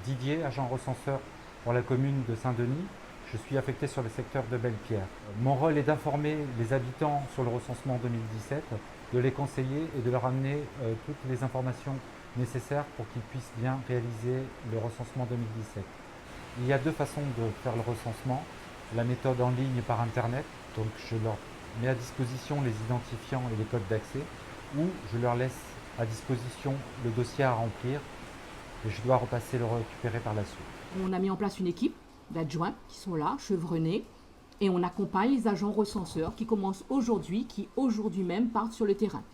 Didier, agent recenseur pour la commune de Saint-Denis. Je suis affecté sur le secteur de Belle-Pierre. Mon rôle est d'informer les habitants sur le recensement 2017, de les conseiller et de leur amener toutes les informations nécessaires pour qu'ils puissent bien réaliser le recensement 2017. Il y a deux façons de faire le recensement. La méthode en ligne par internet, donc je leur mets à disposition les identifiants et les codes d'accès, ou je leur laisse à disposition le dossier à remplir et je dois repasser le récupérer par la suite. On a mis en place une équipe d'adjoints qui sont là, chevronnés, et on accompagne les agents recenseurs qui commencent aujourd'hui, qui aujourd'hui même partent sur le terrain.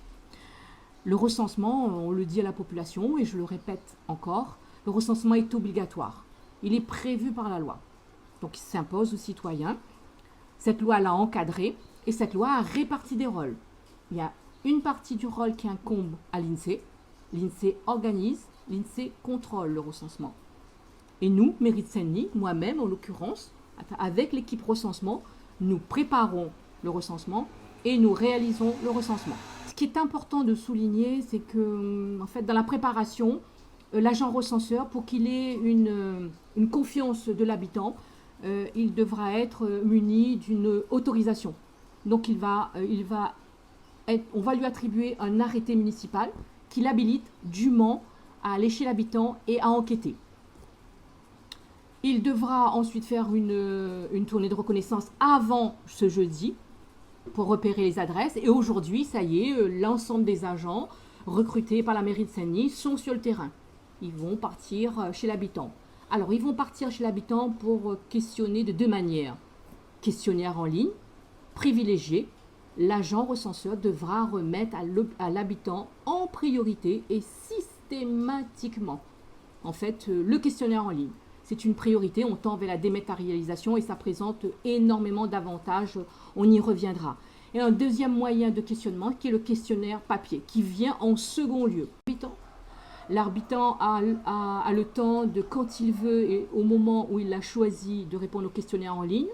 Le recensement, on le dit à la population, et je le répète encore, le recensement est obligatoire. Il est prévu par la loi. Donc il s'impose aux citoyens. Cette loi l'a encadré, et cette loi a réparti des rôles. Il y a une partie du rôle qui incombe à l'INSEE. L'INSEE organise, l'INSEE contrôle le recensement. Et nous, mairie de Saint-Denis, moi-même en l'occurrence, avec l'équipe recensement, nous préparons le recensement et nous réalisons le recensement. Ce qui est important de souligner, c'est que en fait, dans la préparation, l'agent recenseur, pour qu'il ait une confiance de l'habitant, il devra être muni d'une autorisation. Donc on va lui attribuer un arrêté municipal qui l'habilite dûment à aller chez l'habitant et à enquêter. Il devra ensuite faire une tournée de reconnaissance avant ce jeudi pour repérer les adresses. Et aujourd'hui, ça y est, l'ensemble des agents recrutés par la mairie de Saint-Denis sont sur le terrain. Ils vont partir chez l'habitant. Alors, ils vont partir chez l'habitant pour questionner de deux manières. Questionnaire en ligne, privilégié. L'agent recenseur devra remettre à l'habitant en priorité et systématiquement, en fait, le questionnaire en ligne. C'est une priorité, on tend vers la dématérialisation et ça présente énormément d'avantages, on y reviendra. Et un deuxième moyen de questionnement qui est le questionnaire papier, qui vient en second lieu. L'habitant a le temps de, quand il veut et au moment où il a choisi, de répondre au questionnaire en ligne.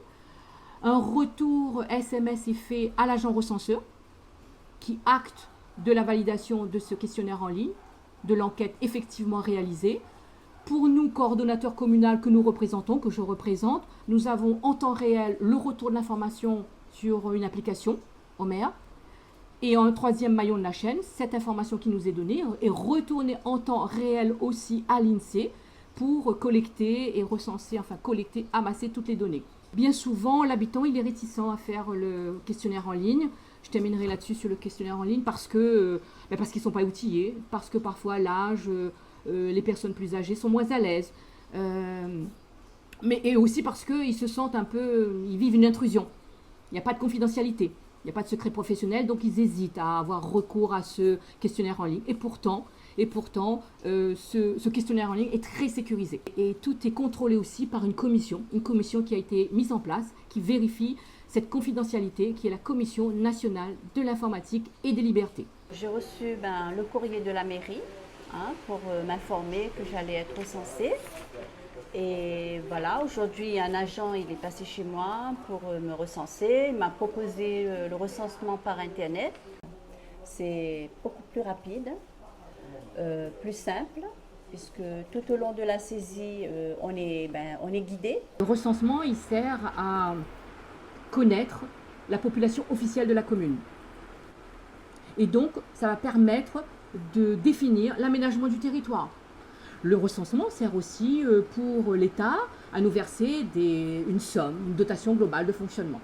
Un retour SMS est fait à l'agent recenseur qui acte de la validation de ce questionnaire en ligne, de l'enquête effectivement réalisée. Pour nous, coordonnateurs communaux que nous représentons, que je représente, nous avons en temps réel le retour de l'information sur une application au maire. Et en troisième maillon de la chaîne, cette information qui nous est donnée est retournée en temps réel aussi à l'INSEE pour collecter et recenser, enfin collecter, amasser toutes les données. Bien souvent, l'habitant il est réticent à faire le questionnaire en ligne. Je terminerai là-dessus sur le questionnaire en ligne parce qu'ils ne sont pas outillés, parce que parfois l'âge, les personnes plus âgées sont moins à l'aise. Et aussi parce qu'ils se sentent un peu, ils vivent une intrusion. Il n'y a pas de confidentialité, il n'y a pas de secret professionnel, donc ils hésitent à avoir recours à ce questionnaire en ligne. Et pourtant, ce questionnaire en ligne est très sécurisé. Et tout est contrôlé aussi par une commission qui a été mise en place, qui vérifie cette confidentialité, qui est la Commission nationale de l'informatique et des libertés. J'ai reçu le courrier de la mairie pour m'informer que j'allais être recensée. Et voilà, aujourd'hui, un agent il est passé chez moi pour me recenser. Il m'a proposé le recensement par Internet. C'est beaucoup plus rapide. Plus simple, puisque tout au long de la saisie, on est guidé. Le recensement, il sert à connaître la population officielle de la commune. Et donc, ça va permettre de définir l'aménagement du territoire. Le recensement sert aussi pour l'État à nous verser une somme, une dotation globale de fonctionnement.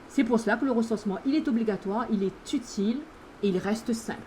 C'est pour cela que le recensement, il est obligatoire, il est utile et il reste simple.